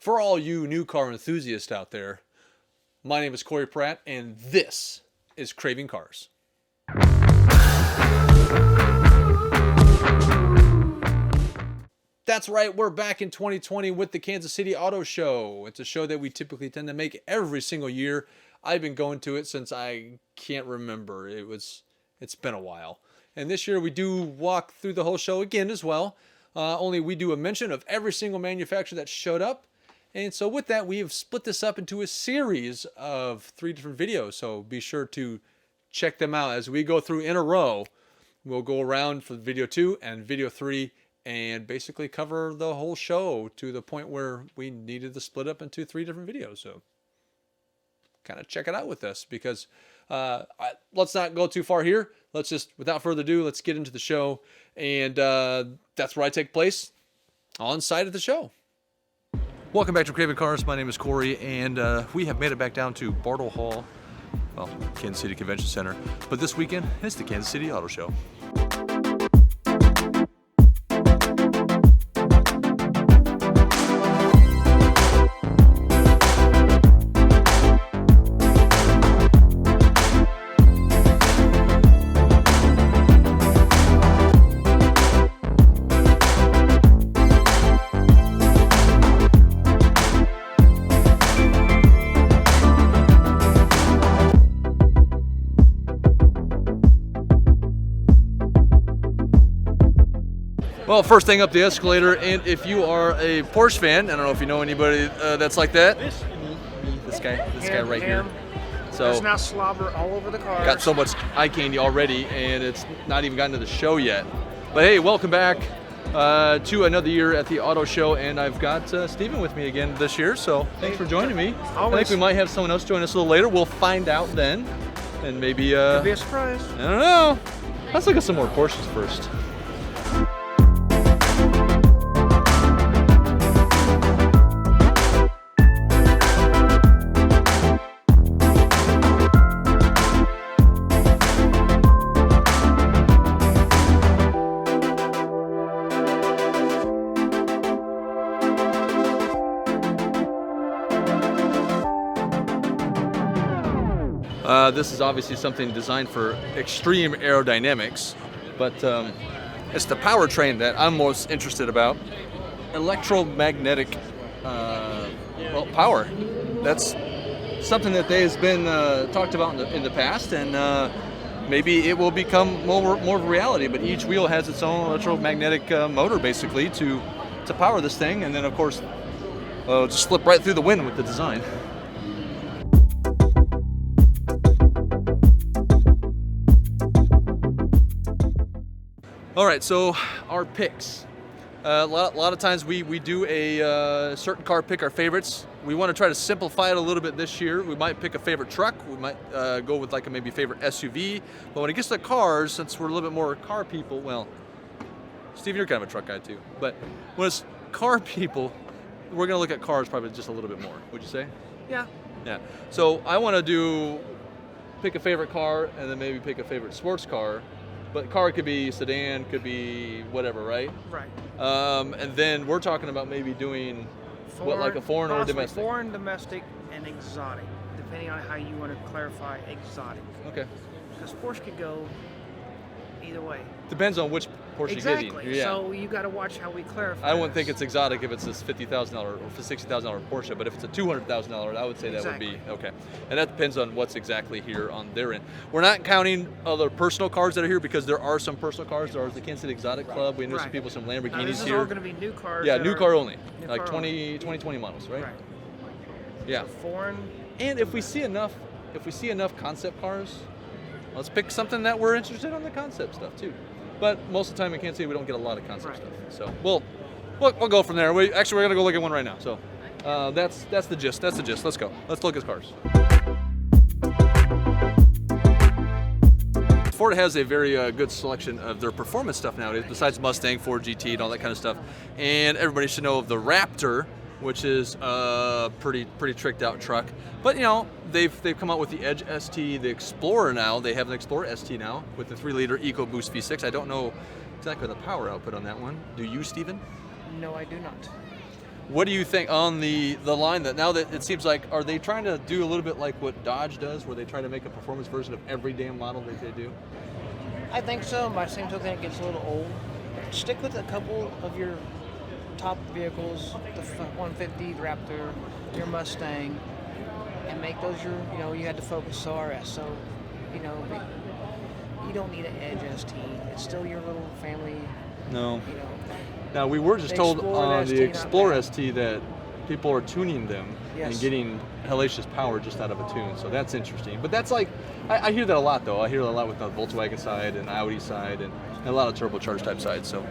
For all you new car enthusiasts out there, my name is Corey Pratt, and this is Craving Cars. That's right, we're back in 2020 with the Kansas City Auto Show. It's a show that we typically tend to make every single year. I've been going to it since I can't remember. It's been a while. And this year we do walk through the whole show again as well. Only we do a mention of every single manufacturer that showed up. And so with that, we have split this up into a series of 3 different videos. So be sure to check them out as we go through in a row. We'll go around for video 2 and video 3 and basically cover the whole show to the point where we needed to split up into 3 different videos. So kind of check it out with us because let's not go too far here. Let's just, without further ado, let's get into the show. And that's where I take place on site of the show. Welcome back to Craving Cars. My name is Corey, and we have made it back down to Bartle Hall, well, Kansas City Convention Center. But this weekend, it's the Kansas City Auto Show. Well, first thing up the escalator, and if you are a Porsche fan, I don't know if you know anybody that's like that. This guy right here. So there's now slobber all over the car. Got so much eye candy already, and it's not even gotten to the show yet. But hey, welcome back to another year at the auto show, and I've got Steven with me again this year. So thanks for joining me. Always. I think we might have someone else join us a little later. We'll find out then, and maybe Could be a surprise. I don't know. Let's look at some more Porsches first. This is obviously something designed for extreme aerodynamics, but it's the powertrain that I'm most interested about. Electromagnetic power. That's something that has been talked about in the past, and maybe it will become more of a reality. But each wheel has its own electromagnetic motor, basically, to power this thing, and then of course just slip right through the wind with the design. All right, so our picks. A lot of times we do a certain car pick our favorites. We want to try to simplify it a little bit this year. We might pick a favorite truck. We might go with like a maybe favorite SUV. But when it gets to cars, since we're a little bit more car people, well, Steve, you're kind of a truck guy too. But when it's car people, we're going to look at cars probably just a little bit more. Would you say? Yeah. Yeah. So I want to pick a favorite car and then maybe pick a favorite sports car. But car could be sedan, could be whatever, right? Right. And then we're talking about maybe doing like a foreign or domestic? Foreign, domestic, and exotic, depending on how you want to clarify exotic. Okay. Because Porsche could go either way. Depends on which Porsche Exactly. you're getting. Yeah. So you got to watch how we clarify. I wouldn't this. think it's exotic if it's this $50,000 or $60,000 Porsche, but if it's a $200,000, I would say that would be okay. And that depends on what's exactly here on their end. We're not counting other personal cars that are here because there are some personal cars. There are the Kansas City Exotic Club. We know some people, some Lamborghinis now, this is here. all going to be new cars. Yeah, new car only, like car 2020 models, right? Right. Yeah. So foreign. And if we see enough concept cars, let's pick something that we're interested in the concept stuff too. But most of the time in Kansas City, we don't get a lot of concept stuff. So we'll go from there. We're gonna go look at one right now. So that's the gist. Let's go. Let's look at cars. Ford has a very good selection of their performance stuff nowadays, besides Mustang, Ford GT, and all that kind of stuff. And everybody should know of the Raptor, which is a pretty tricked out truck. But you know, they've come out with the Edge ST, the Explorer now. They have an Explorer ST now with the 3-liter EcoBoost V6. I don't know exactly the power output on that one. Do you, Steven? No, I do not. What do you think on the line that now that it seems like, are they trying to do a little bit like what Dodge does, where they try to make a performance version of every damn model that they do? I think so. By the same token, it gets a little old. Stick with a couple of your top vehicles, the 150, the Raptor, your Mustang, and make those your, you had the Focus RS. So, you don't need an Edge ST. It's still your little family. No. You know, Now, we were just the told Explorer on ST, the not Explorer bad. ST that people are tuning them and Yes. getting hellacious power just out of a tune. So that's interesting. But that's like, I hear that a lot though. I hear it a lot with the Volkswagen side and Audi side and a lot of turbocharged type sides. So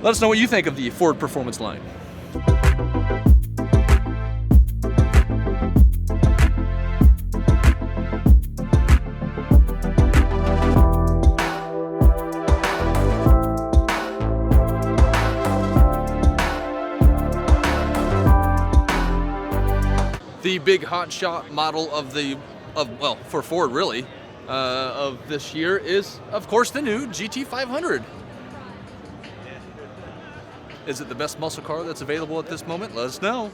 let us know what you think of the Ford Performance line. The big hotshot model for Ford really, of this year is, of course, the new GT500. Is it the best muscle car that's available at this moment? Let us know,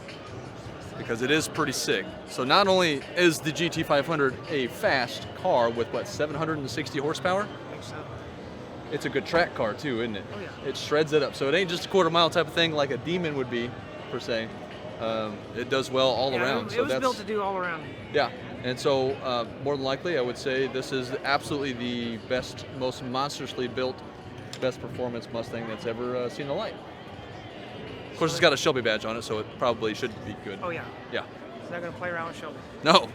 because it is pretty sick. So not only is the GT500 a fast car with 760 horsepower, I think so. it's a good track car too, isn't it? Oh, yeah. It shreds it up. So it ain't just a quarter mile type of thing like a Demon would be, per se. It does well all around. It was built to do all around. Yeah, and so more than likely, I would say this is absolutely the best, most monstrously built, best performance Mustang that's ever seen the light. Of course, it's got a Shelby badge on it, so it probably should be good. Oh yeah. Yeah. It's not gonna play around with Shelby. No.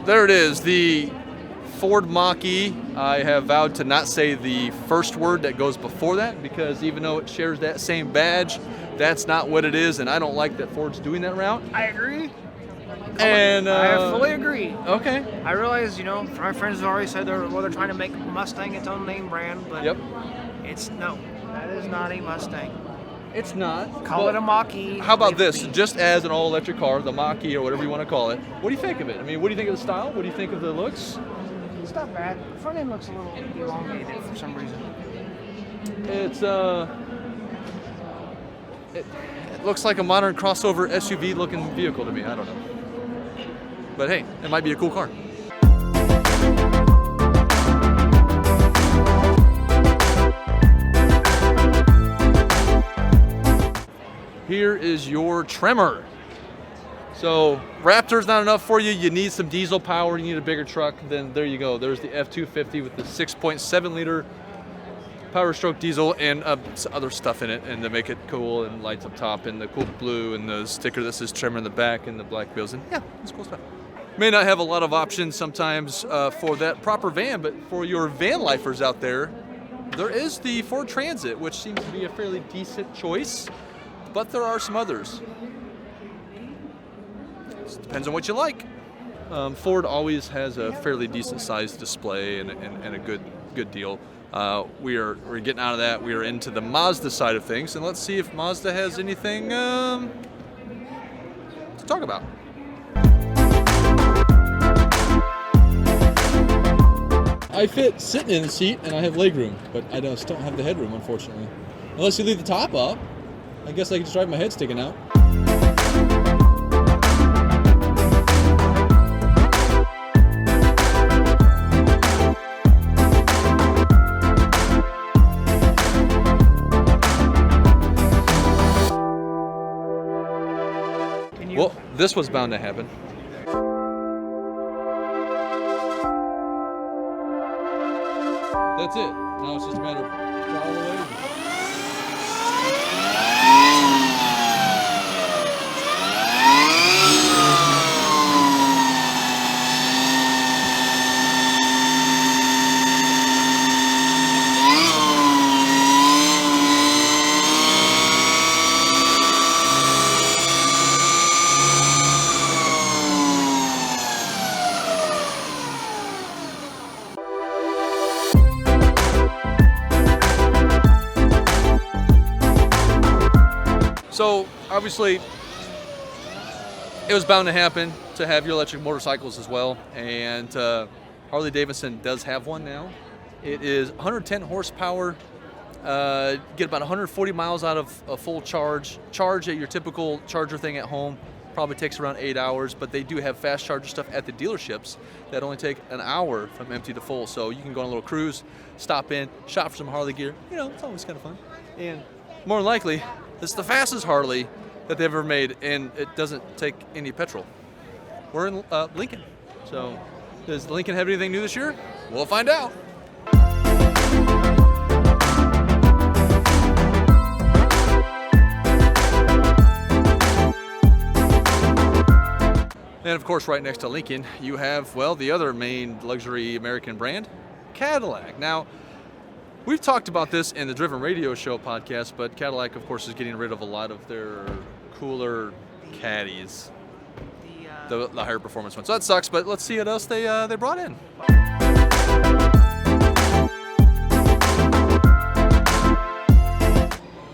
There it is, the Ford Mach-E. I have vowed to not say the first word that goes before that, because even though it shares that same badge, that's not what it is, and I don't like that Ford's doing that route. I agree. And I fully agree. Okay. I realize, my friends have already said they're trying to make Mustang its own name brand, but Yep. that is not a Mustang. It's not. Call it a Mach-E. How about leave it this? be. Just as an all-electric car, the Mach-E or whatever you want to call it, what do you think of it? I mean, what do you think of the style? What do you think of the looks? It's not bad. The front end looks a little elongated for some reason. It's it looks like a modern crossover SUV looking vehicle to me. I don't know. But hey, it might be a cool car. Here is your Tremor. So Raptor's not enough for you. You need some diesel power. You need a bigger truck. Then there you go. There's the F-250 with the 6.7 liter Power Stroke diesel and some other stuff in it, and to make it cool and lights up top and the cool blue and the sticker that says Tremor in the back and the black wheels. And yeah, it's cool stuff. May not have a lot of options sometimes for that proper van, but for your van lifers out there, there is the Ford Transit, which seems to be a fairly decent choice, but there are some others. It depends on what you like. Ford always has a fairly decent sized display and a good deal. We're getting out of that. We are into the Mazda side of things, and let's see if Mazda has anything to talk about. I fit sitting in the seat, and I have legroom, but I just don't have the headroom, unfortunately. Unless you leave the top up, I guess I can just drive my head sticking out. Well, this was bound to happen. That's it. Now it's just a matter of throttle away. So obviously, it was bound to happen to have your electric motorcycles as well, and Harley Davidson does have one now. It is 110 horsepower. Get about 140 miles out of a full charge. Charge at your typical charger thing at home probably takes around 8 hours, but they do have fast charger stuff at the dealerships that only take an hour from empty to full. So you can go on a little cruise, stop in, shop for some Harley gear. You know, it's always kind of fun. And more than likely, it's the fastest Harley that they've ever made, and it doesn't take any petrol. We're in Lincoln. So does Lincoln have anything new this year? We'll find out. And of course, right next to Lincoln, you have, well, the other main luxury American brand, Cadillac. Now, we've talked about this in the Driven Radio Show podcast, but Cadillac, of course, is getting rid of a lot of their cooler caddies, the higher performance ones. So that sucks, but let's see what else they brought in.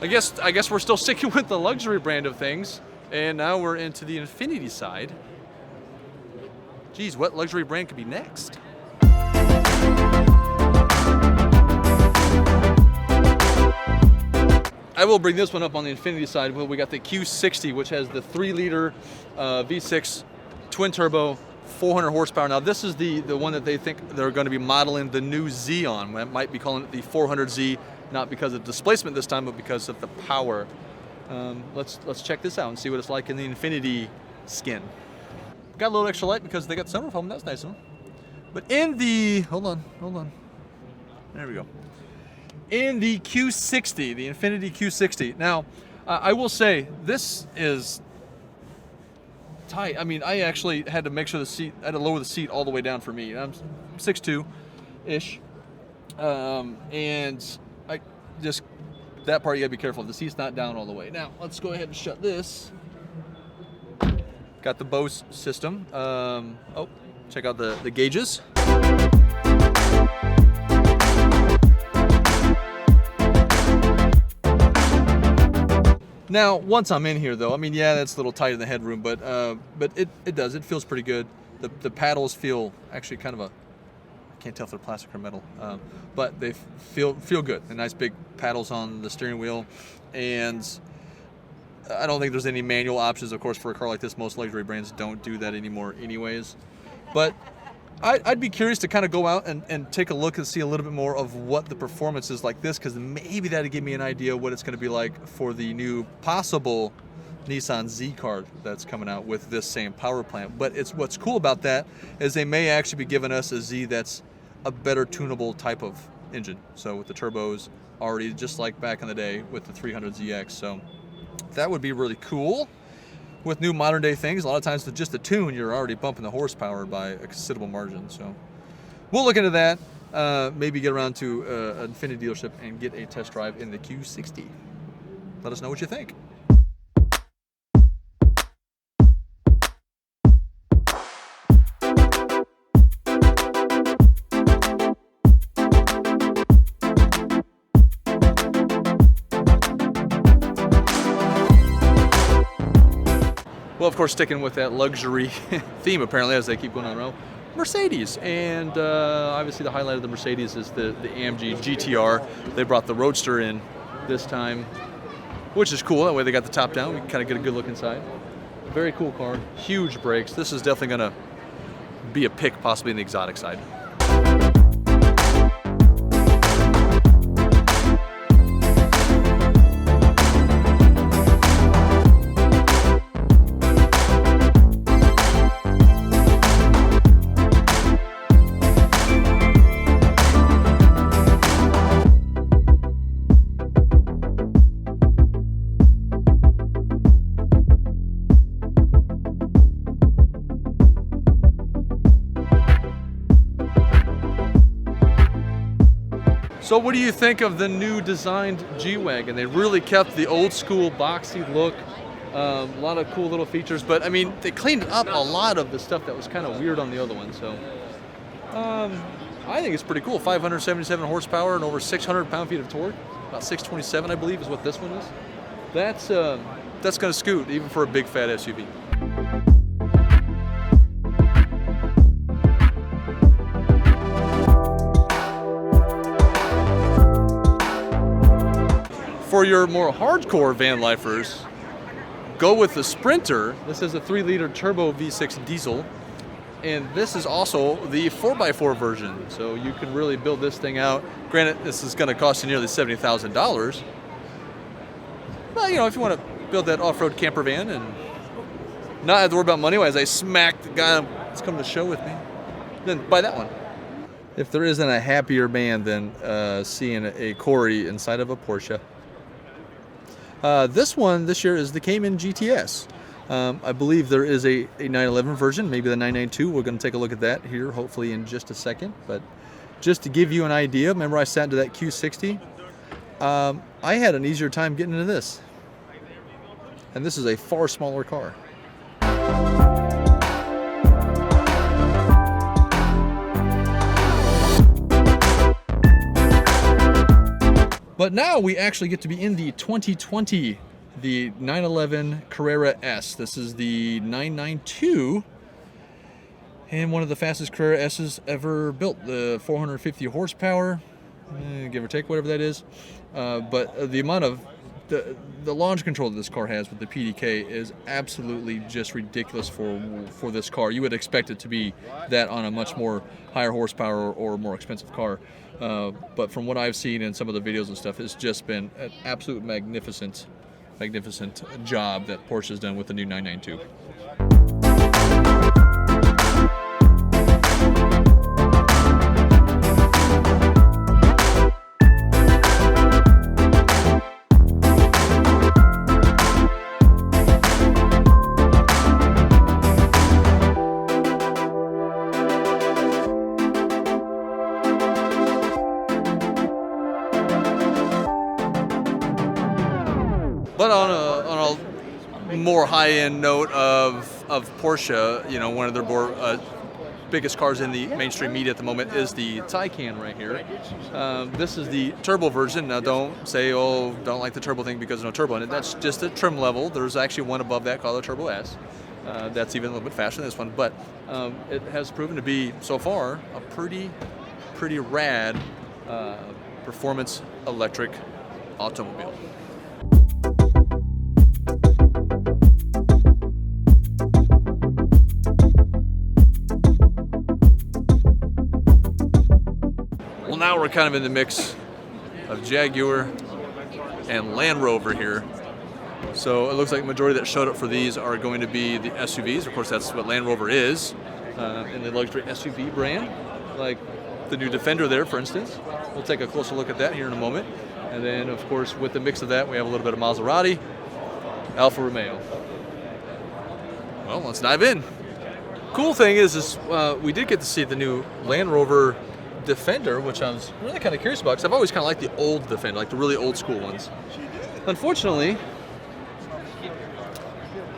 I guess we're still sticking with the luxury brand of things, and now we're into the Infiniti side. Geez, what luxury brand could be next? I will bring this one up on the Infiniti side. Well, we got the Q60, which has the 3-liter V6 twin turbo, 400 horsepower. Now, this is the one that they think they're going to be modeling the new Z on. We might be calling it the 400Z, not because of displacement this time, but because of the power. Let's check this out and see what it's like in the Infiniti skin. Got a little extra light because they got sunroof on. That's nice of them. But in the hold on. There we go. In the Q60, the Infiniti Q60. Now, I will say this is tight. I mean, I actually had to make sure I had to lower the seat all the way down for me. I'm 6'2"-ish, and I just that part you gotta be careful. The seat's not down all the way. Now, let's go ahead and shut this. Got the Bose system. Check out the gauges. Now, once I'm in here, though, I mean, yeah, that's a little tight in the headroom, but it does. It feels pretty good. The paddles feel actually kind of I can't tell if they're plastic or metal, but they feel good. The nice big paddles on the steering wheel, and I don't think there's any manual options, of course, for a car like this. Most luxury brands don't do that anymore anyways. But I'd be curious to kind of go out and take a look and see a little bit more of what the performance is like this, because maybe that'd give me an idea what it's going to be like for the new possible Nissan Z car that's coming out with this same power plant. But what's cool about that is they may actually be giving us a Z that's a better tunable type of engine. So with the turbos already just like back in the day with the 300ZX. So that would be really cool. With new modern day things, a lot of times with just the tune, you're already bumping the horsepower by a considerable margin. So we'll look into that. Maybe get around to an Infiniti dealership and get a test drive in the Q60. Let us know what you think. Well, of course, sticking with that luxury theme, apparently, as they keep going on the road, Mercedes. And obviously the highlight of the Mercedes is the AMG GTR. They brought the Roadster in this time, which is cool. That way they got the top down. We can kind of get a good look inside. Very cool car. Huge brakes. This is definitely going to be a pick, possibly in the exotic side. So what do you think of the new designed G-Wagon? They really kept the old school boxy look, a lot of cool little features, but I mean, they cleaned up a lot of the stuff that was kind of weird on the other one. So I think it's pretty cool. 577 horsepower and over 600 pound-feet of torque. About 627, I believe, is what this one is. That's that's going to scoot even for a big fat SUV. For your more hardcore van lifers, go with the Sprinter. This is a 3-liter turbo V6 diesel, and this is also the 4x4 version. So you can really build this thing out. Granted, this is going to cost you nearly $70,000. But if you want to build that off-road camper van and not have to worry about money as I smack the guy that's coming to the show with me, then buy that one. If there isn't a happier man than seeing a Corey inside of a Porsche. This one this year is the Cayman GTS. I believe there is a 911 version, maybe the 992. We're going to take a look at that here, hopefully in just a second. But just to give you an idea, remember I sat into that Q60? I had an easier time getting into this. And this is a far smaller car. But now we actually get to be in the 2020, the 911 Carrera S. This is the 992 and one of the fastest Carrera S's ever built. The 450 horsepower, give or take, whatever that is. But the amount of the launch control that this car has with the PDK is absolutely just ridiculous for this car. You would expect it to be that on a much more higher horsepower or more expensive car. But from what I've seen in some of the videos and stuff, it's just been an absolute magnificent job that Porsche has done with the new 992. But on a more high-end note of Porsche, one of their more biggest cars in the mainstream media at the moment is the Taycan right here. This is the turbo version. Now don't say, don't like the turbo thing because there's no turbo in it. That's just a trim level. There's actually one above that called the Turbo S. That's even a little bit faster than this one, but it has proven to be, so far, a pretty rad performance electric automobile. Well, now we're kind of in the mix of Jaguar and Land Rover here. So it looks like the majority that showed up for these are going to be the SUVs. Of course, that's what Land Rover is, in the luxury SUV brand, like the new Defender there, for instance. We'll take a closer look at that here in a moment. And then, of course, with the mix of that, we have a little bit of Maserati, Alfa Romeo. Well, let's dive in. Cool thing is we did get to see the new Land Rover Defender, which I was really kind of curious about because I've always kind of liked the old Defender, like the really old school ones. Unfortunately,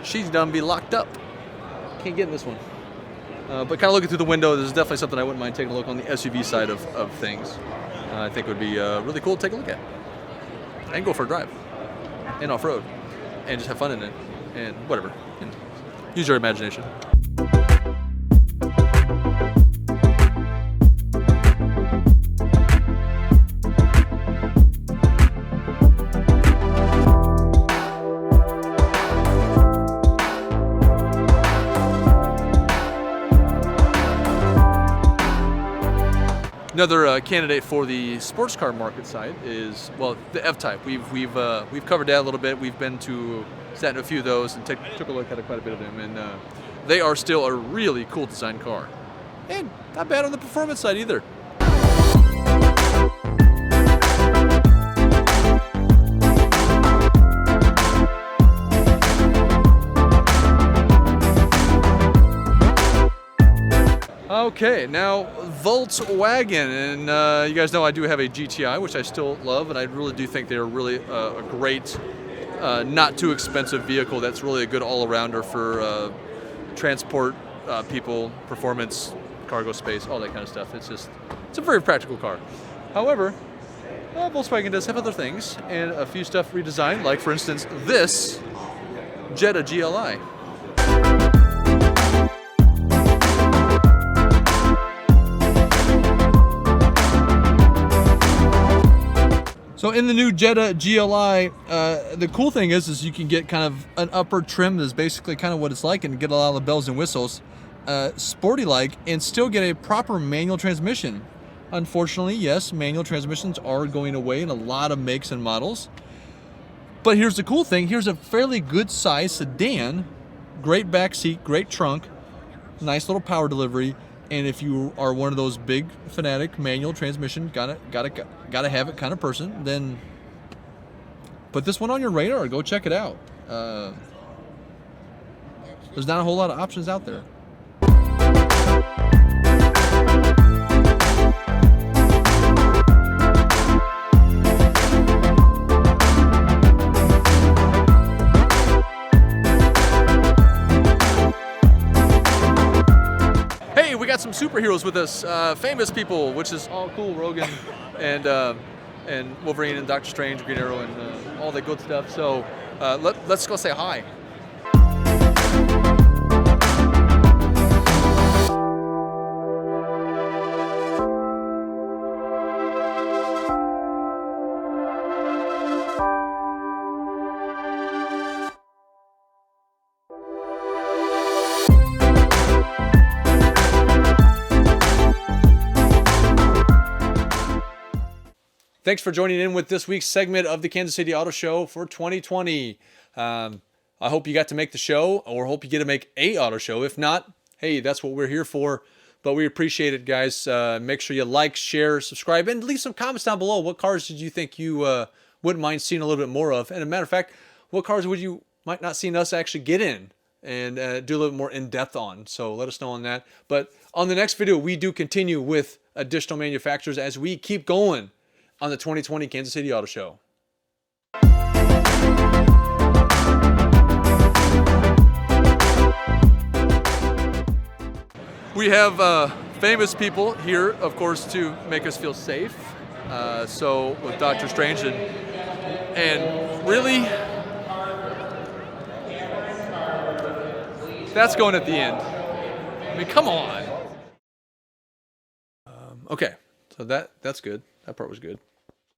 she's done be locked up. Can't get in this one. But kind of looking through the window, there's definitely something I wouldn't mind taking a look on the SUV side of things. I think it would be really cool to take a look at. And go for a drive. And off-road. And just have fun in it. And whatever. And use your imagination. Another candidate for the sports car market side is, well, the F-Type. We've covered that a little bit. We've sat in a few of those and took a look at quite a bit of them, and they are still a really cool design car, and not bad on the performance side either. Okay, now Volkswagen, and you guys know I do have a GTI, which I still love, and I really do think they're really a great, not too expensive vehicle that's really a good all-arounder for transport people, performance, cargo space, all that kind of stuff. It's a very practical car. However, Volkswagen does have other things, and a few stuff redesigned, like for instance this Jetta GLI. So in the new Jetta GLI, the cool thing is you can get kind of an upper trim that's basically kind of what it's like, and get a lot of the bells and whistles, sporty like, and still get a proper manual transmission. Unfortunately, yes, manual transmissions are going away in a lot of makes and models. But here's the cool thing, here's a fairly good size sedan, great back seat, great trunk, nice little power delivery. And if you are one of those big fanatic manual transmission, gotta have it kind of person, then put this one on your radar. Go check it out. There's not a whole lot of options out there. We got some superheroes with us, famous people, which is all cool. Rogan and Wolverine and Doctor Strange, Green Arrow, and all that good stuff. So let's go say hi. Thanks for joining in with this week's segment of the Kansas City Auto Show for 2020. I hope you got to make the show, or hope you get to make a auto show. If not, hey, that's what we're here for. But we appreciate it, guys. Make sure you like, share, subscribe, and leave some comments down below. What cars did you think you wouldn't mind seeing a little bit more of? And as a matter of fact, what cars would you might not seen us actually get in and do a little more in-depth on? So let us know on that. But on the next video, we do continue with additional manufacturers as we keep going on the 2020 Kansas City Auto Show. We have famous people here, of course, to make us feel safe. So with Doctor Strange and really, that's going at the end. I mean, come on. Okay, so that's good. That part was good.